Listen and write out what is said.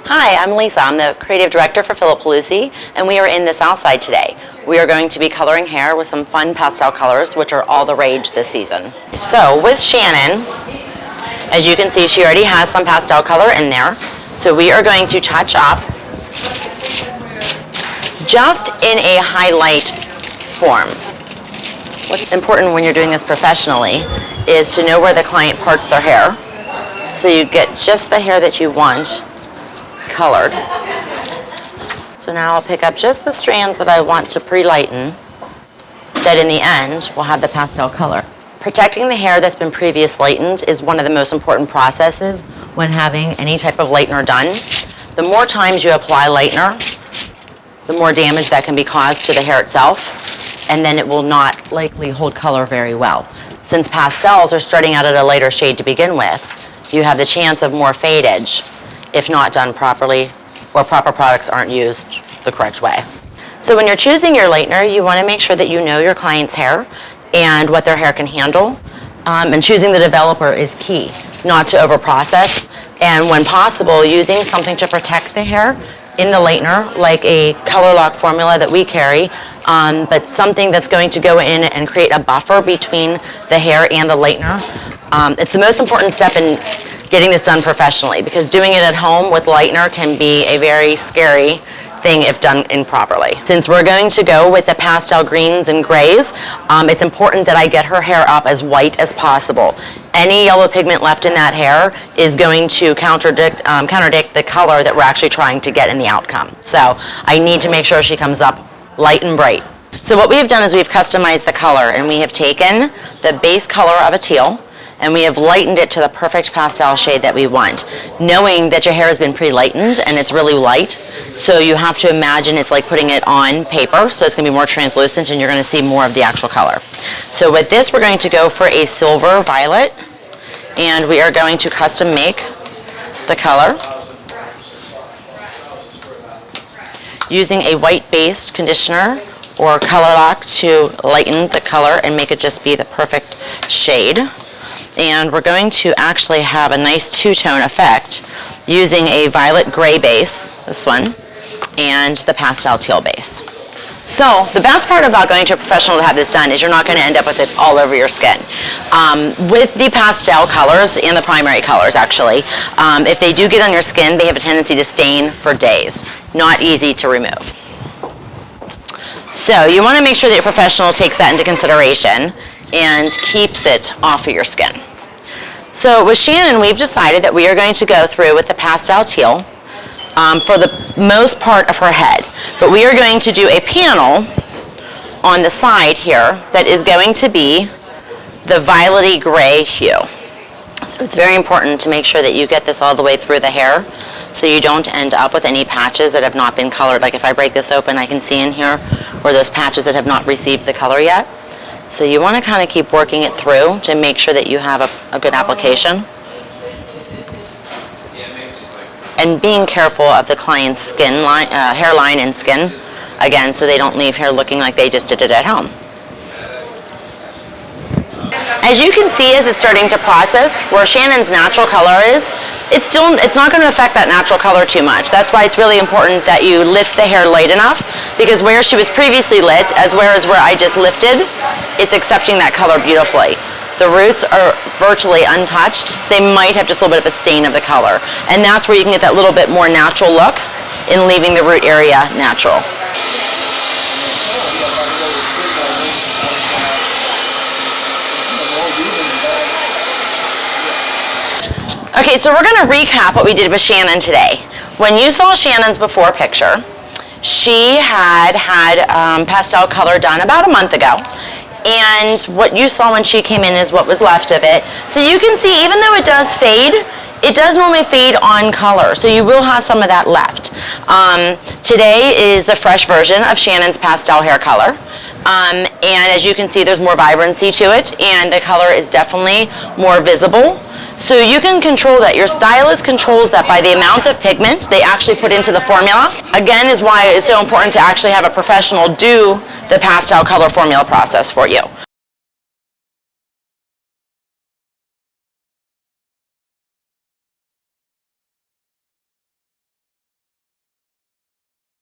Hi, I'm Lisa. I'm the creative director for Philip Pelusi, and we are in the South Side today. We are going to be coloring hair with some fun pastel colors, which are all the rage this season. So with Shannon, as you can see, she already has some pastel color in there. So we are going to touch up just in a highlight form. What's important when you're doing this professionally is to know where the client parts their hair, so you get just the hair that you want colored. So now I'll pick up just the strands that I want to pre-lighten, that in the end will have the pastel color. Protecting the hair that's been previously lightened is one of the most important processes when having any type of lightener done. The more times you apply lightener, the more damage that can be caused to the hair itself, and then it will not likely hold color very well. Since pastels are starting out at a lighter shade to begin with, you have the chance of more fadage if not done properly or proper products aren't used the correct way. So when you're choosing your lightener, you want to make sure that you know your client's hair and what their hair can handle. And choosing the developer is key, not to overprocess. And when possible, using something to protect the hair in the lightener, like a color lock formula that we carry, but something that's going to go in and create a buffer between the hair and the lightener. It's the most important step in getting this done professionally, because doing it at home with lightener can be a very scary thing if done improperly. Since we're going to go with the pastel greens and grays, it's important that I get her hair up as white as possible. Any yellow pigment left in that hair is going to contradict the color that we're actually trying to get in the outcome. So I need to make sure she comes up light and bright. So what we have done is we've customized the color, and we have taken the base color of a teal and we have lightened it to the perfect pastel shade that we want, knowing that your hair has been pre-lightened and it's really light. So you have to imagine it's like putting it on paper, so it's going to be more translucent and you're going to see more of the actual color. So with this, we're going to go for a silver violet, and we are going to custom make the color using a white-based conditioner or color lock to lighten the color and make it just be the perfect shade. And we're going to actually have a nice two-tone effect using a violet gray base, this one, and the pastel teal base. So the best part about going to a professional to have this done is you're not going to end up with it all over your skin. With the pastel colors and the primary colors, actually, if they do get on your skin, they have a tendency to stain for days. Not easy to remove. So you want to make sure that your professional takes that into consideration and keeps it off of your skin. So with Shannon, we've decided that we are going to go through with the pastel teal for the most part of her head. But we are going to do a panel on the side here that is going to be the violet-y gray hue. So it's very important to make sure that you get this all the way through the hair so you don't end up with any patches that have not been colored. Like if I break this open, I can see in here where those patches that have not received the color yet. So you want to kind of keep working it through to make sure that you have a good application. And being careful of the client's skin line, hairline and skin, again, so they don't leave here looking like they just did it at home. As you can see, as it's starting to process, where Shannon's natural color is, it's not going to affect that natural color too much. That's why it's really important that you lift the hair light enough, because where she was previously lit, as where I just lifted, it's accepting that color beautifully. The roots are virtually untouched. They might have just a little bit of a stain of the color. And that's where you can get that little bit more natural look in leaving the root area natural. Okay, so we're going to recap what we did with Shannon today. When you saw Shannon's before picture, she had pastel color done about a month ago. And what you saw when she came in is what was left of it. So you can see, even though it does fade, it does normally fade on color. So you will have some of that left. Today is the fresh version of Shannon's pastel hair color. And as you can see, there's more vibrancy to it, and the color is definitely more visible. So you can control that. Your stylist controls that by the amount of pigment they actually put into the formula. Again, is why it's so important to actually have a professional do the pastel color formula process for you.